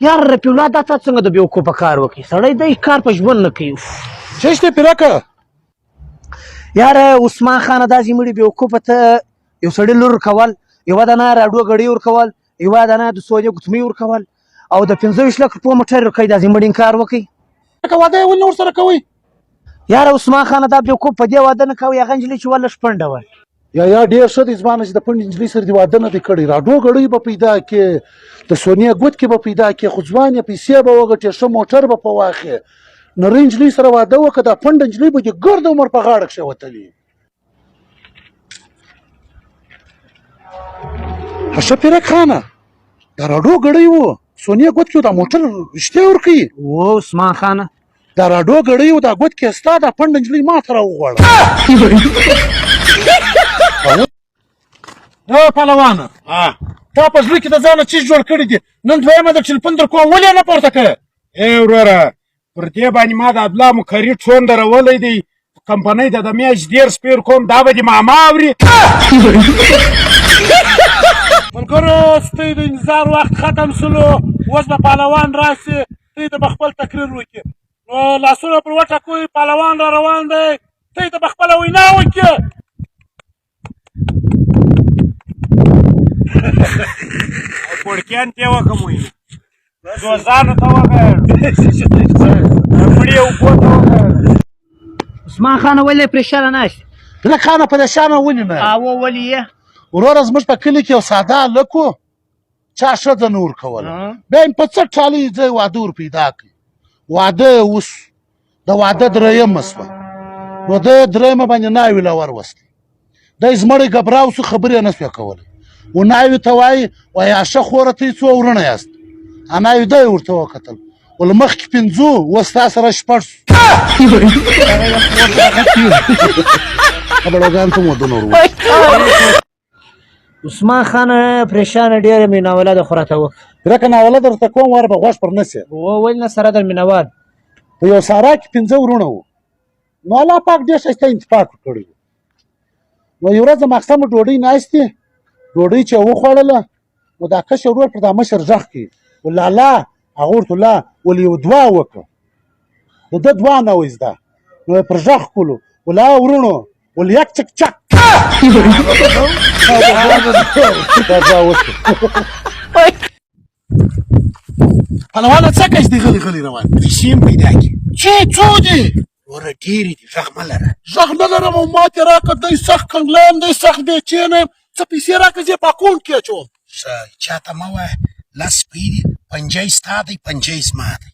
یار رفیع الله دا تا څنګه د بیوقوفه کار وکړي سړی دی کار په ژوند نه کوي څه شته پیرکه یاره عثمان خانه داسې مړي بیوقوفه ته یو سړي لور ورکول یوه دانه راډیو ګړۍ ورکول یوه دانه د سونې ګوتمۍ ورکول او د 25 لک روپو موټر ورکوي داسې مړي کار وکړي واده یې ولې ورسره کوئ یاره عثمان خانه دا بیوقوف په دې واده نه کوي هغه نجلۍ چې ولږ پنډه وه یا ډېر ښه دی زما نه چې د پنډې نجلۍ سره دې واده نه دی کړی راډیو ګړۍ به پیدا کړې د سونې ګوتکې به پیدا کړې خو ځوانې پیسې به وګټې ښه موټر به په واخلې نرۍ نجلۍ سره واده وکړه دا پنډه نجلۍ به دې ګرد عمر په غاړه کښې وتلي ښه پیرک خانه دا راډیو ګړۍ و سونې ګوتکې دا موټر رښتیا ورکوي و عثمان خانه دا راډیو ګړۍ و دا ګوتکې ستا دا پنډه نجلۍ ما ته راوغواړه پهلوانه تا په زړه کې د ځانه چیز جوړ کړی دي نن دویمه د ټلیفون در کوم ولې نه پورته کړې ای وروره پر دې باندې ما د عبدالله مکري ټون درولی دی کمپنۍ ته د میاشت 10 پیر کوم دا به دې ماما اوري ملګرو ستاسو د انتظار وخت ختم سلو اوس به پهلوان راشي ته د خپل تقریر وکړي نو لاسونه پر وټکوئ پهلوان را روان دی ته د خپله وینا وکړي پړکیان ته وکړم وینا دوزانو ته وکړ مړي اوبو ته وکړ عثمان خانه ولې پرېشانه ناست لږ خانه پریشانه ولې نه او ولې یې وروره زموږ په کلي کې یو ساده هلک و چا ښځه نه ورکوله بیا یې په څه ټالۍ ځای واده ور پیدا کړي واده یې وسو د واده درېیمه شوه نو ده یې درېیمه باندې ناوې له وروستې دی زمړی ګبراو شو خبرې یې نه شوې کولی و ناوې ته وایي ښه خوره ته څو وروڼه یاست ناوې ده یې ورته وکتل ول مخکې 5 اوس تا سره 6 خبرګان ته مودونه ور عثمان خانه پریشانه ډېره میناوله ده خو راته وکړه پیرکه ناوله درته کوم واره به غوږ پر نه سې ولې نه سره در مینوال په یو سارا کې 5 وروڼه وو نو الله پاک ډېر ښایسته انتفاق کړی و نو یو ورځ د ماښامه ډوډۍ ناستې ډوډۍ چې وخوړله نو دا کشر ورور پر دا مشر غږ کوي ولالا هغه ورته ولا ول یو دعا وکړه نو ده دعا نه وایي زده نو یې پر غږ کولو ولا ورونو ول یک چک چک پهلوانه څه کوې دی غلی غلی روان پیسې هم پیدا کړي چې څو دي وروره ډېرې دي غږ مه لره غږ نه لرم او ما تې راکړه دی سخت کنګلیم دی سخت بېچینه یم څه پیسې راکړه زه یې په اکاونټ کې اچوم چاته مه وایه 10 سپۍ دي 50 ستا دی 50 زما دی